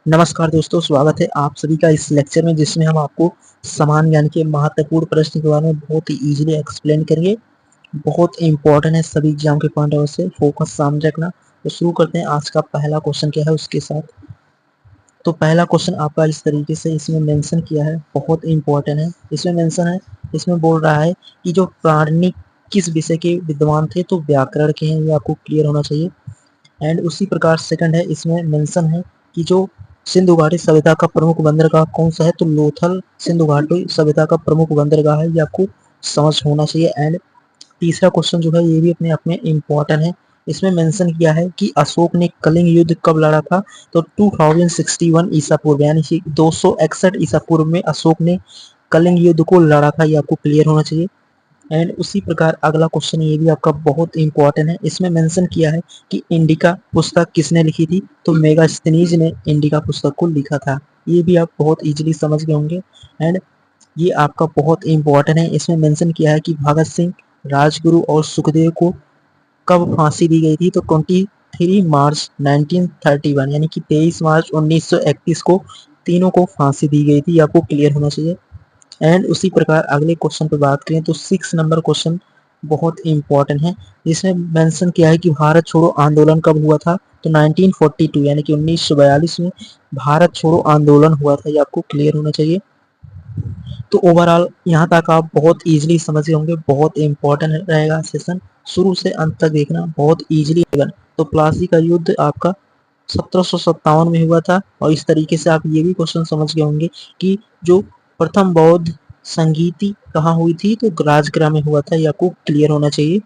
नमस्कार दोस्तों, स्वागत है आप सभी का इस लेक्चर में जिसमें हम आपको समान ज्ञान के महत्वपूर्ण प्रश्न के बारे में बहुत ही इजीली एक्सप्लेन करेंगे। बहुत इंपॉर्टेंट है सभी एग्जाम के पॉइंट ऑफ से, फोकस सामने रखना। तो शुरू करते हैं। आज का पहला क्वेश्चन क्या है उसके साथ। तो पहला क्वेश्चन आपका इस तरीके से इसमें मेंशन किया है, बहुत इंपॉर्टेंट है। इसमें मेंशन है, इसमें बोल रहा है कि जो प्राणी किस विषय के विद्वान थे, तो व्याकरण के हैं, ये आपको क्लियर होना चाहिए। एंड उसी प्रकार सेकंड है, इसमें मेंशन है कि जो सिंधु घाटी सभ्यता का प्रमुख बंदरगाह कौन सा है, तो लोथल सिंधु घाटी सभ्यता का प्रमुख बंदरगाह है, ये आपको समझ होना चाहिए। एंड तीसरा क्वेश्चन जो है ये भी अपने आप में इम्पोर्टेंट है। इसमें मेंशन किया है कि अशोक ने कलिंग युद्ध कब लड़ा था, तो 2061 ईसा पूर्व यानी कि 261 ईसा पूर्व में अशोक ने कलिंग युद्ध को लड़ा था, ये आपको क्लियर होना चाहिए। एंड उसी प्रकार अगला क्वेश्चन ये भी आपका बहुत इंपॉर्टेंट है। इसमें मेंशन किया है कि इंडिका पुस्तक किसने लिखी थी, तो मेगास्थनीज ने इंडिका पुस्तक को लिखा था। ये भी आप बहुत इजीली समझ गए होंगे। एंड ये आपका बहुत इंपॉर्टेंट है। इसमें मेंशन किया है कि भगत सिंह, राजगुरु और सुखदेव को कब फांसी दी गई थी, तो 23 मार्च 1931 यानी कि 23 मार्च 1931 को तीनों को फांसी दी गई थी, आपको क्लियर होना चाहिए। एंड उसी प्रकार अगले क्वेश्चन पर बात करें तो 6 नंबर क्वेश्चन बहुत इंपॉर्टेंट है। जिसमें मेंशन किया है कि भारत छोड़ो आंदोलन कब हुआ था, तो 1942 यानी कि 1942 में भारत छोड़ो आंदोलन हुआ था, ये आपको क्लियर होना चाहिए। तो ओवरऑल यहाँ तक आप बहुत इजीली समझ गए होंगे, बहुत इंपॉर्टेंट रहेगा सेशन, शुरू से अंत तक देखना, बहुत इजीली। तो प्लासी का युद्ध आपका 1757 में हुआ था। और इस तरीके से आप ये भी क्वेश्चन समझ गए होंगे कि जो प्रथम बौद्ध संगीति कहाँ हुई थी, तो राजगृह में हुआ था, ये आपको क्लियर होना चाहिए।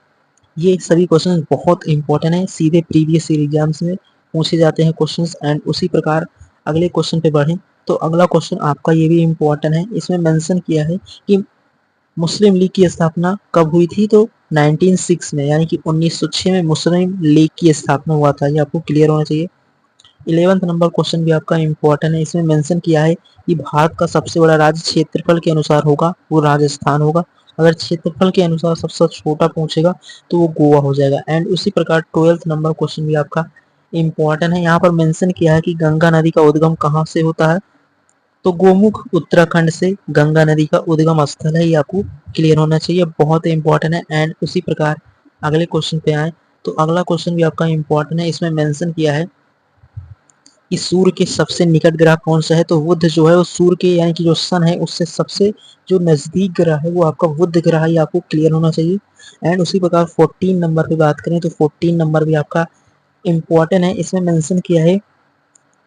ये सभी क्वेश्चन बहुत इंपॉर्टेंट है, सीधे प्रीवियस ईयर एग्जाम्स में पूछे जाते हैं क्वेश्चंस। एंड उसी प्रकार अगले क्वेश्चन पे बढ़ें तो अगला क्वेश्चन आपका ये भी इंपॉर्टेंट है। इसमें मेंशन किया है कि मुस्लिम लीग की स्थापना कब हुई थी, तो 1906 में यानी कि 1906 में मुस्लिम लीग की स्थापना हुआ था, ये आपको क्लियर होना चाहिए। 11th नंबर क्वेश्चन भी आपका इंपॉर्टेंट है। इसमें मेंशन किया है कि भारत का सबसे बड़ा राज्य क्षेत्रफल के अनुसार होगा वो राजस्थान होगा। अगर क्षेत्रफल के अनुसार सबसे छोटा पूछेगा तो वो गोवा हो जाएगा। एंड उसी प्रकार 12th नंबर क्वेश्चन भी आपका इंपॉर्टेंट है। यहाँ पर मेंशन किया है कि गंगा नदी का उद्गम कहाँ से होता है, तो गोमुख उत्तराखंड से गंगा नदी का उद्गम स्थल है, ये आपको क्लियर होना चाहिए, बहुत इंपॉर्टेंट है। एंड उसी प्रकार अगले क्वेश्चन पे आए तो अगला क्वेश्चन भी आपका इंपॉर्टेंट है। इसमें मेंशन किया है कि सूर्य के सबसे निकट ग्रह कौन सा है, तो बुध जो है वो सूर्य के यानी कि जो सन है उससे सबसे जो नजदीक ग्रह है वो आपका बुध ग्रह है, ये आपको क्लियर होना चाहिए। एंड उसी प्रकार 14 नंबर पे बात करें तो 14 नंबर भी आपका इम्पोर्टेंट है। इसमें मेंशन किया है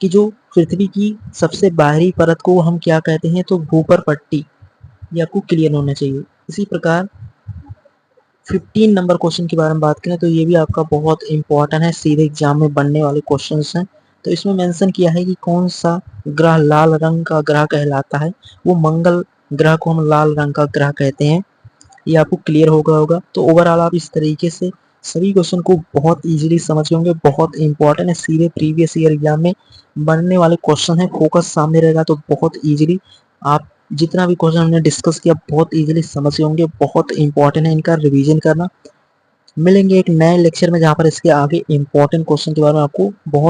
कि जो पृथ्वी की सबसे बाहरी परत को हम क्या कहते हैं, तो भूपर पट्टी, ये आपको क्लियर होना चाहिए। इसी प्रकार 15 नंबर क्वेश्चन के बारे में बात करें तो ये भी आपका बहुत इंपॉर्टेंट है, सीधे एग्जाम में बनने वाले क्वेश्चंस हैं। तो इसमें मेंशन किया है कि कौन सा ग्रह लाल रंग का ग्रह कहलाता है, वो मंगल ग्रह को हम लाल रंग का ग्रह कहते हैं, ये आपको क्लियर होगा। तो ओवरऑल आप इस तरीके से सभी क्वेश्चन को बहुत इजीली समझ होंगे, बहुत इंपॉर्टेंट है, सीधे प्रीवियस ईयर एग्जाम में बनने वाले क्वेश्चन है। फोकस सामने रहेगा तो बहुत इजीली आप जितना भी क्वेश्चन हमने डिस्कस किया बहुत इजीली समझ होंगे, बहुत इंपॉर्टेंट है, इनका रिवीजन करना। मिलेंगे एक नए लेक्चर में जहाँ पर इसके आगे इंपॉर्टेंट क्वेश्चन के बारे में आपको बहुत